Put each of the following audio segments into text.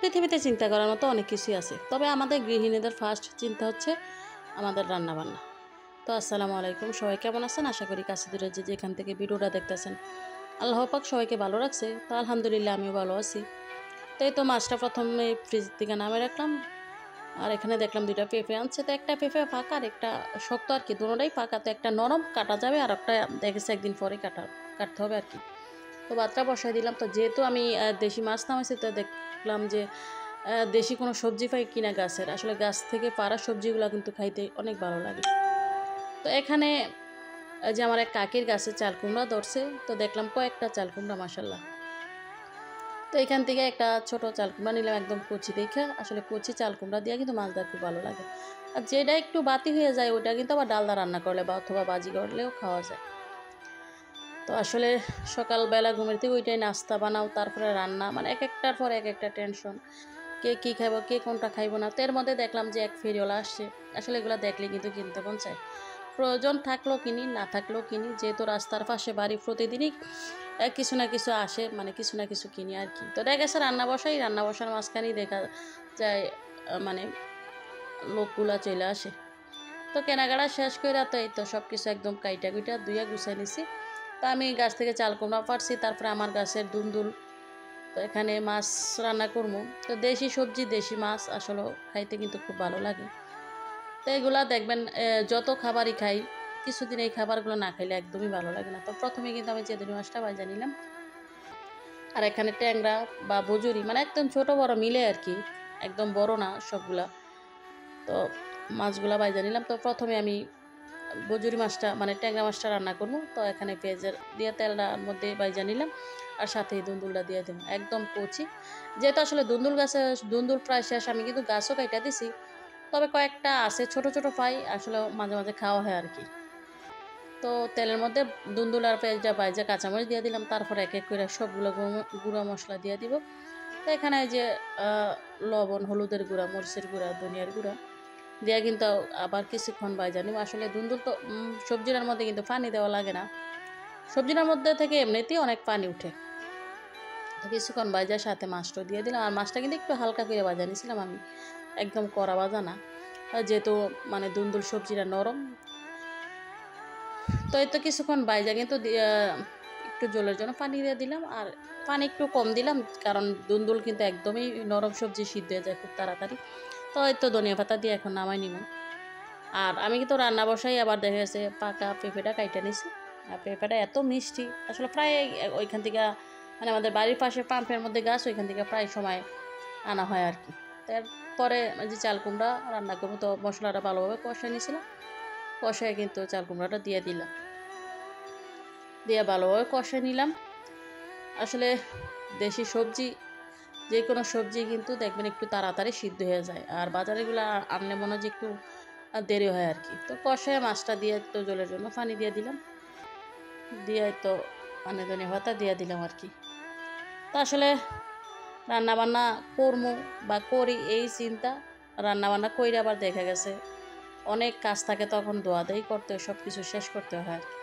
পৃথিবীতে চিন্তা করার মতো অনেক কিছুই আছে, তবে আমাদের গৃহিণীদের ফার্স্ট চিন্তা হচ্ছে আমাদের রান্নাবান্না। তো আসসালামু আলাইকুম, সবাই কেমন আছেন? আশা করি কাছে দূরে যে যেখান থেকে ভিডিওটা দেখতেছেন আল্লাহ পাক সবাইকে ভালো রাখছে। তো আলহামদুলিল্লাহ আমিও ভালো আছি। তো এই তো মাছটা প্রথমে ফ্রিজ থেকে নামে রাখলাম, আর এখানে দেখলাম দুইটা পেঁপে আনছে। তো একটা পেঁপে পাকা আর একটা শক্ত আর কি, দুটোটাই পাকা। তো একটা নরম কাটা যাবে, আর একটা দেখেছে একদিন পরে কাটতে হবে আর কি। তো ভাতটা বসাই দিলাম। তো যেহেতু আমি দেশি মাছ নামাইছি, তো দেখলাম যে দেশি কোনো সবজি পাই কিনা গাছের, আসলে গাছ থেকে পাড়া সবজিগুলো কিন্তু খাইতে অনেক ভালো লাগে। তো এখানে যে আমার এক কাকির গাছে চাল কুমড়া ধরছে, তো দেখলাম কয়েকটা চাল কুমড়া মাসাল্লাহ। তো এখান থেকে একটা ছোট চাল কুমড়া নিলাম, একদম কচি দেখে। আসলে কচি চাল কুমড়া দিয়ে কিন্তু মাছ দেওয়া খুব ভালো লাগে। আর যেটা একটু বাতি হয়ে যায় ওটা কিন্তু আবার ডালদা রান্না করলে বা অথবা বাজি করলেও খাওয়া যায়। তো আসলে সকালবেলা ঘুমের থেকে ওইটাই নাস্তা বানাও, তারপরে রান্না, মানে এক একটার পর এক একটা টেনশন, কে কী খাইব, কে কোনটা খাইব না। তো এর মধ্যে দেখলাম যে এক ফেরিওয়ালা আসছে। আসলে এগুলো দেখলে কিন্তু কিনতে মন চায়, প্রয়োজন থাকলেও কিনি, না থাকলেও কিনি। যেহেতু রাস্তার পাশে বাড়ি, প্রতিদিনই কিছু না কিছু আসে, মানে কিছু না কিছু কিনি আর কি। তো দেখা গেছে রান্না বসার মাঝখানেই দেখা যায় মানে লোকগুলা চলে আসে। তো কেনাকাটা শেষ করে তো এই তো সব কিছু একদম কাইটা কুইটা ধুইয়া গুছাই নিছি। তো আমি গাছ থেকে চাল কুমড়া পারছি, তারপরে আমার গাছের দুন্দুল। তো এখানে মাছ রান্না করবো। তো দেশি সবজি দেশি মাছ আসলে খাইতে কিন্তু খুব ভালো লাগে। তো এগুলা দেখবেন যত খাবারই খাই, কিছুদিন এই খাবারগুলো না খাইলে একদমই ভালো লাগে না। তো প্রথমে কিন্তু আমি চেদুরি মাছটা ভাজা নিলাম, আর এখানে ট্যাংরা বা বজুরি, মানে একদম ছোট বড় মিলে আর কি, একদম বড় না সবগুলা। তো মাছগুলা ভাজা নিলাম। তো প্রথমে আমি বজুরি মাছটা মানে ট্যাংরা মাছটা রান্না করবো। তো এখানে পেঁয়াজের দিয়ে তেলটার মধ্যে ভাজা নিলাম, আর সাথে দুন্দুলটা দিয়ে দেবো একদম কচি। যেহেতু আসলে দুন্দুল প্রায় শেষ, আমি কিন্তু গাছও কাইটা দিছি, তবে কয়েকটা আছে ছোট ছোট পাই, আসলে মাঝে মাঝে খাওয়া হয় আর কি। তো তেলের মধ্যে দুন্দুল আর পেঁয়াজটা ভাজা কাঁচামরিচ দিয়ে দিলাম, তারপরে এক এক করে সবগুলো গুঁড়া মশলা দিয়ে দিব। তো এখানে যে লবণ, হলুদের গুঁড়া, মরিচের গুঁড়া, ধনিয়ার গুঁড়া দিয়ে কিন্তু আবার কিছুক্ষণ ভাজা নিব। আসলে দুন্দুল তো সবজিটার মধ্যে কিন্তু পানি দেওয়া লাগে না, সবজিটার মধ্যে থেকে এমনিতেই অনেক পানি উঠে। তো কিছুক্ষণ ভাজার সাথে মাছটা দিয়ে দিলাম, আর মাছটা কিন্তু একটু হালকা করে ভাজা নিয়েছিলাম আমি, একদম কড়া ভাজা না, যেহেতু মানে দুন্দুল সবজিটা নরম। তো এই তো কিছুক্ষণ ভাজা কিন্তু একটু জলের জন্য পানি দিয়ে দিলাম, আর পানি একটু কম দিলাম, কারণ দুন্দুল কিন্তু একদমই নরম সবজি, সিদ্ধ হয়ে যায় খুব তাড়াতাড়ি। তো এই তো ধনিয়া পাতা দিয়ে এখন নামাই নিব। আর আমি কিন্তু রান্না বসাই আবার দেখা গেছে পাকা পেঁপেটা কাইটা নিছি। আর পেঁপেটা এত মিষ্টি, আসলে প্রায় ওইখান থেকে মানে আমাদের বাড়ির পাশে পাম্পের মধ্যে গাছ, ওইখান থেকে প্রায় সময় আনা হয় আর কি। তারপরে যে চাল কুমড়া রান্না করবো, তো মশলাটা ভালোভাবে কষাই নিয়েছিলাম, কষায় কিন্তু চাল কুমড়াটা দিয়ে দিলাম, দিয়ে ভালোভাবে কষাই নিলাম। আসলে দেশি সবজি, যে কোনো সবজি কিন্তু দেখবেন একটু তাড়াতাড়ি সিদ্ধ হয়ে যায়, আর বাজারেগুলো আনলে মনে হয় যে একটু দেরি হয় আর কি। তো কষায় মাছটা দিয়ে তো জলের জন্য পানি দিয়ে দিলাম, দিয়ে তো মানে ধনে পাতা দিয়ে দিলাম আর কি। তো আসলে রান্নাবান্না করবো বা করি এই চিন্তা, রান্নাবান্না কইরে আবার দেখা গেছে অনেক কাজ থাকে, তখন দোয়াদাই করতে হয়, সব কিছু শেষ করতে হয় আর কি।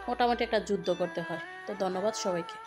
মোটামুটি একটা যুদ্ধ করতে হয়। তো ধন্যবাদ সবাইকে।